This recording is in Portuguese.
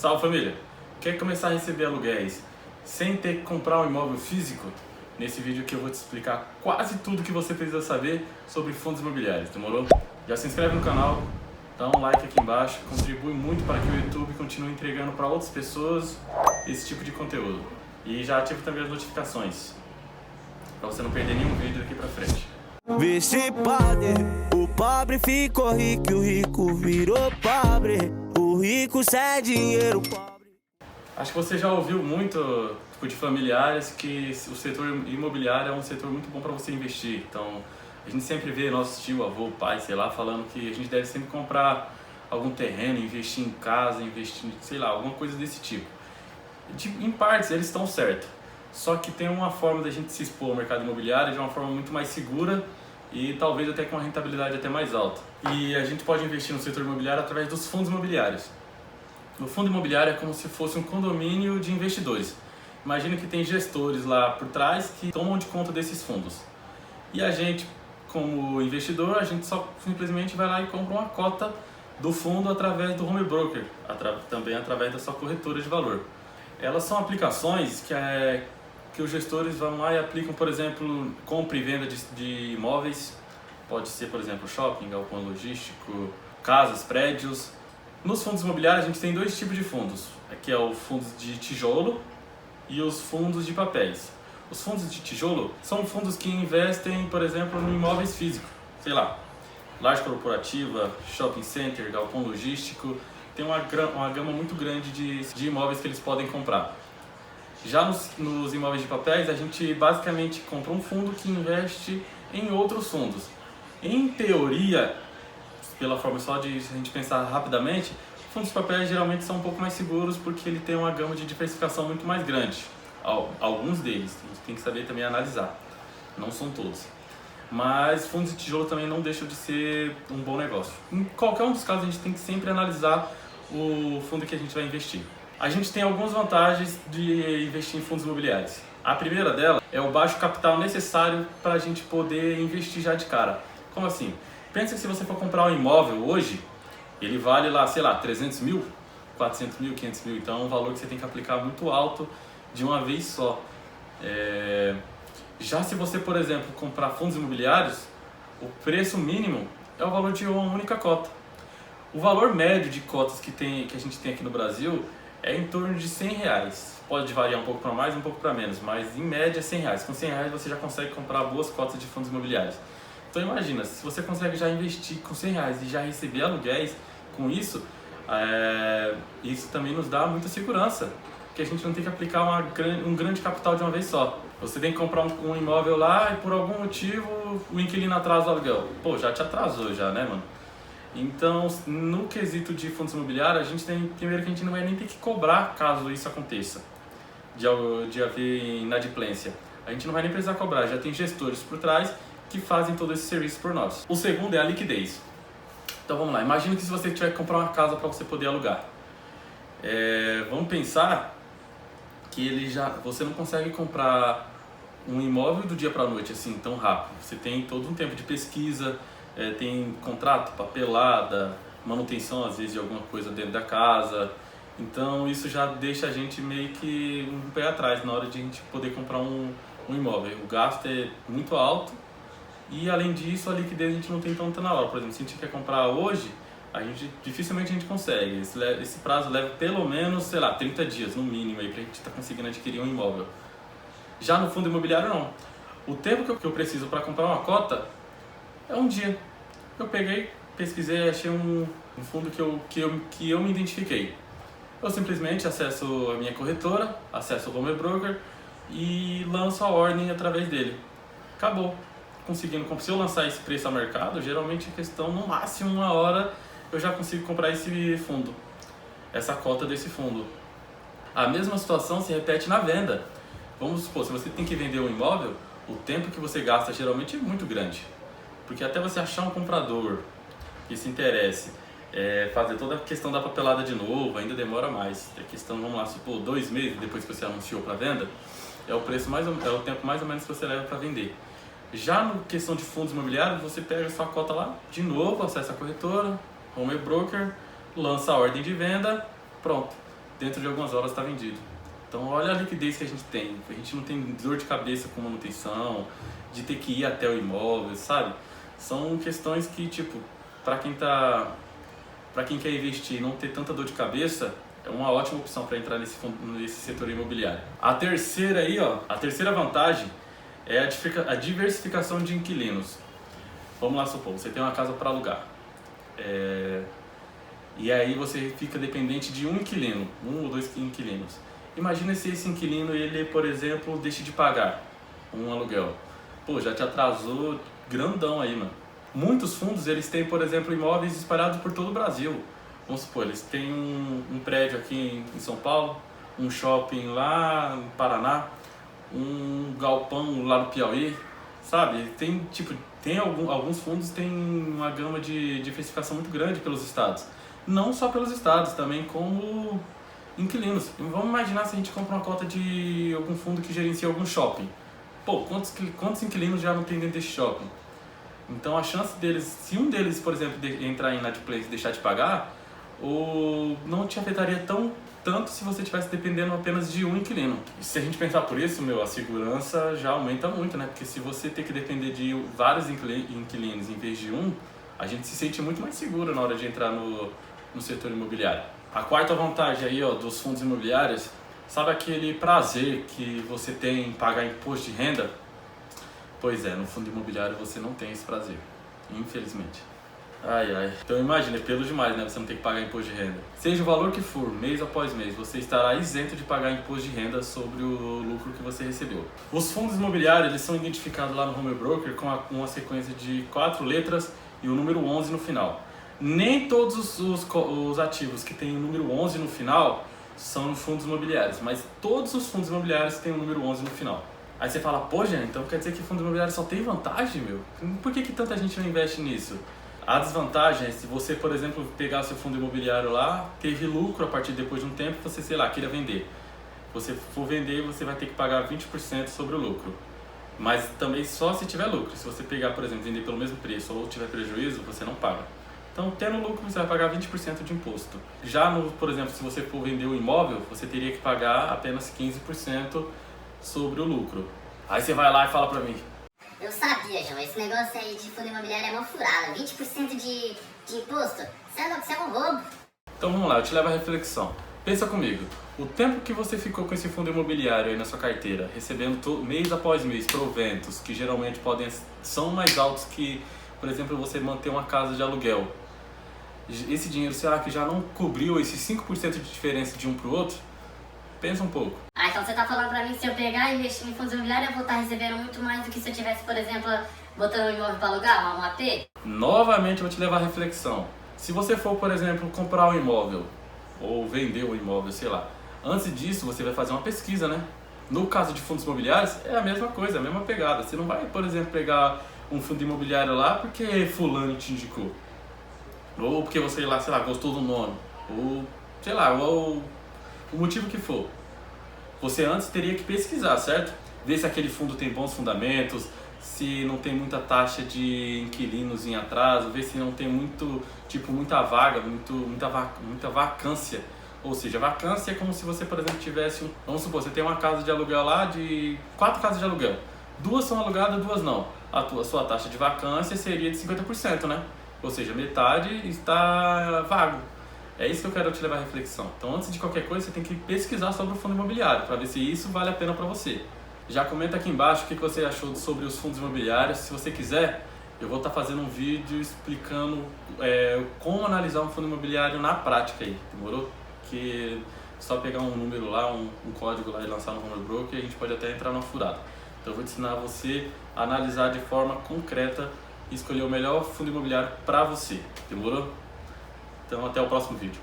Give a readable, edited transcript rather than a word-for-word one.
Salve família! Quer começar a receber aluguéis sem ter que comprar um imóvel físico? Nesse vídeo aqui eu vou te explicar quase tudo que você precisa saber sobre fundos imobiliários, demorou? Já se inscreve no canal, dá um like aqui embaixo, contribui muito para que o YouTube continue entregando para outras pessoas esse tipo de conteúdo. E já ativa também as notificações, para você não perder nenhum vídeo daqui pra frente. Vê se pode, o pobre ficou rico e o rico virou pobre. O rico cê dinheiro pobre. Acho que você já ouviu muito de familiares que o setor imobiliário é um setor muito bom para você investir. Então, a gente sempre vê nosso tio, avô, pai, sei lá, falando que a gente deve sempre comprar algum terreno, investir em casa, investir, sei lá, alguma coisa desse tipo. Em partes, eles estão certos. Só que tem uma forma da gente se expor ao mercado imobiliário de uma forma muito mais segura e talvez até com uma rentabilidade até mais alta. E a gente pode investir no setor imobiliário através dos fundos imobiliários. O fundo imobiliário é como se fosse um condomínio de investidores. Imagina que tem gestores lá por trás que tomam de conta desses fundos. E a gente, como investidor, a gente só simplesmente vai lá e compra uma cota do fundo através do home broker, também através da sua corretora de valor. Elas são aplicações que os gestores vão lá e aplicam, por exemplo, compra e venda de imóveis. Pode ser, por exemplo, shopping, galpão logístico, casas, prédios. Nos fundos imobiliários a gente tem dois tipos de fundos. Aqui é o fundo de tijolo e os fundos de papéis. Os fundos de tijolo são fundos que investem, por exemplo, em imóveis físicos. Sei lá, laje corporativa, shopping center, galpão logístico. Tem uma gama muito grande de imóveis que eles podem comprar. Já nos imóveis de papéis, a gente basicamente compra um fundo que investe em outros fundos. Em teoria, pela forma só de a gente pensar rapidamente, fundos de papéis geralmente são um pouco mais seguros porque ele tem uma gama de diversificação muito mais grande. Alguns deles, a gente tem que saber também analisar, não são todos. Mas fundos de tijolo também não deixam de ser um bom negócio. Em qualquer um dos casos, a gente tem que sempre analisar o fundo que a gente vai investir. A gente tem algumas vantagens de investir em fundos imobiliários. A primeira dela é o baixo capital necessário para a gente poder investir já de cara. Como assim? Pensa que se você for comprar um imóvel hoje, ele vale lá, sei lá, 300 mil, 400 mil, 500 mil. Então é um valor que você tem que aplicar muito alto de uma vez só. Já se você, por exemplo, comprar fundos imobiliários, o preço mínimo é o valor de uma única cota. O valor médio de cotas que a gente tem aqui no Brasil é em torno de R$100. Pode variar um pouco para mais, um pouco para menos, mas em média R$100. Com R$100 você já consegue comprar boas cotas de fundos imobiliários. Então imagina, se você consegue já investir com R$100 e já receber aluguéis com isso, isso também nos dá muita segurança, porque a gente não tem que aplicar um grande capital de uma vez só. Você tem que comprar um imóvel lá e por algum motivo o inquilino atrasa o aluguel. Pô, já te atrasou já, né, mano? Então, no quesito de fundos imobiliários, a gente tem, primeiro que a gente não vai nem ter que cobrar caso isso aconteça, de haver inadimplência. A gente não vai nem precisar cobrar, já tem gestores por trás que fazem todo esse serviço por nós. O segundo é a liquidez. Então vamos lá, imagina que se você tiver que comprar uma casa para você poder alugar. Vamos pensar que você não consegue comprar um imóvel do dia para a noite assim tão rápido. Você tem todo um tempo de pesquisa, tem contrato, papelada, manutenção às vezes de alguma coisa dentro da casa. Então isso já deixa a gente meio que um pé atrás na hora de a gente poder comprar um imóvel. O gasto é muito alto e além disso a liquidez a gente não tem tanta na hora. Por exemplo, se a gente quer comprar hoje, dificilmente a gente consegue. Esse prazo leva pelo menos, sei lá, 30 dias no mínimo aí pra gente estar conseguindo adquirir um imóvel. Já no fundo imobiliário não. O tempo que eu preciso para comprar uma cota é um dia. Eu peguei, pesquisei, achei um fundo que eu me identifiquei. Eu simplesmente acesso a minha corretora, acesso o home broker e lanço a ordem através dele. Acabou. Se eu lançar esse preço ao mercado, geralmente a questão, no máximo uma hora, eu já consigo comprar esse fundo, essa cota desse fundo. A mesma situação se repete na venda. Vamos supor, se você tem que vender um imóvel, o tempo que você gasta geralmente é muito grande. Porque até você achar um comprador que se interesse, fazer toda a questão da papelada de novo, ainda demora mais. A questão, vamos lá, supor, 2 meses depois que você anunciou para venda, é o tempo mais ou menos que você leva para vender. Já na questão de fundos imobiliários, você pega a sua cota lá, de novo, acessa a corretora, home broker, lança a ordem de venda, pronto. dentro de algumas horas está vendido. Então olha a liquidez que a gente não tem dor de cabeça com manutenção, de ter que ir até o imóvel, sabe? São questões que, tipo, para quem quer investir e não ter tanta dor de cabeça, é uma ótima opção para entrar nesse setor imobiliário. A terceira vantagem é a diversificação de inquilinos. Vamos lá supor, você tem uma casa para alugar. E aí você fica dependente de um inquilino, um ou dois inquilinos. Imagina se esse inquilino, ele, por exemplo, deixa de pagar um aluguel. Pô, já te atrasou grandão aí, mano. Muitos fundos, eles têm, por exemplo, imóveis espalhados por todo o Brasil. Vamos supor, eles têm um prédio aqui em São Paulo, um shopping lá no Paraná, um galpão lá no Piauí, sabe? Alguns fundos têm uma gama de diversificação muito grande pelos estados. Não só pelos estados, também como inquilinos. Vamos imaginar se a gente compra uma cota de algum fundo que gerencia algum shopping. Pô, quantos inquilinos já não tem dentro desse shopping? Então a chance deles, se um deles, por exemplo, entrar em inadimplência e deixar de pagar, não te afetaria tanto se você estivesse dependendo apenas de um inquilino. E se a gente pensar por isso, a segurança já aumenta muito, né? Porque se você ter que depender de vários inquilinos em vez de um, a gente se sente muito mais seguro na hora de entrar no setor imobiliário. A quarta vantagem aí, dos fundos imobiliários, sabe aquele prazer que você tem em pagar imposto de renda? Pois é, no fundo imobiliário você não tem esse prazer, infelizmente. Então imagina, é pelo demais, né? Você não tem que pagar imposto de renda. Seja o valor que for, mês após mês, você estará isento de pagar imposto de renda sobre o lucro que você recebeu. Os fundos imobiliários, eles são identificados lá no Home Broker com uma sequência de 4 letras e o número 11 no final. Nem todos os ativos que têm o número 11 no final são fundos imobiliários, mas todos os fundos imobiliários têm o número 11 no final. Aí você fala, pô, Jean, então quer dizer que fundo imobiliário só tem vantagem, meu? Por que tanta gente não investe nisso? A desvantagem é se você, por exemplo, pegar seu fundo imobiliário lá, teve lucro a partir depois de um tempo, você, queira vender. Você for vender, você vai ter que pagar 20% sobre o lucro. Mas também só se tiver lucro. Se você pegar, por exemplo, vender pelo mesmo preço ou tiver prejuízo, você não paga. Então, tendo lucro, você vai pagar 20% de imposto. Já, por exemplo, se você for vender um imóvel, você teria que pagar apenas 15% sobre o lucro. Aí você vai lá e fala pra mim: eu sabia, João, esse negócio aí de fundo imobiliário é uma furada. 20% de imposto? Isso é um roubo. Então vamos lá, eu te levo à reflexão. Pensa comigo, o tempo que você ficou com esse fundo imobiliário aí na sua carteira, recebendo mês após mês proventos, que geralmente são mais altos que, por exemplo, você manter uma casa de aluguel. Esse dinheiro, será que já não cobriu esses 5% de diferença de um pro outro? Pensa um pouco. Então você tá falando pra mim, se eu pegar e investir em fundos imobiliários, eu vou estar recebendo muito mais do que se eu tivesse, por exemplo, botando um imóvel pra alugar, um AP? Novamente eu vou te levar à reflexão. Se você for, por exemplo, comprar um imóvel, ou vender um imóvel, sei lá, antes disso você vai fazer uma pesquisa, né? No caso de fundos imobiliários, é a mesma coisa, a mesma pegada. Você não vai, por exemplo, pegar um fundo imobiliário lá porque fulano te indicou. Ou porque você, sei lá, gostou do nome. Ou, sei lá, o motivo que for. Você antes teria que pesquisar, certo? Ver se aquele fundo tem bons fundamentos, se não tem muita taxa de inquilinos em atraso, ver se não tem muita vaga, muita vacância. Ou seja, vacância é como se você, por exemplo, tivesse, vamos supor, você tem uma casa de aluguel lá de 4 casas de aluguel. 2 são alugadas, 2 não. A sua taxa de vacância seria de 50%, né? Ou seja, metade está vago. É isso que eu quero te levar à reflexão. Então, antes de qualquer coisa, você tem que pesquisar sobre o fundo imobiliário para ver se isso vale a pena para você. Já comenta aqui embaixo o que você achou sobre os fundos imobiliários. Se você quiser, eu vou estar fazendo um vídeo explicando como analisar um fundo imobiliário na prática aí, demorou? Que só pegar um número lá, um código lá e lançar no Home Broker, a gente pode até entrar numa furada. Então, eu vou te ensinar você a analisar de forma concreta e escolher o melhor fundo imobiliário para você, demorou? Então até o próximo vídeo.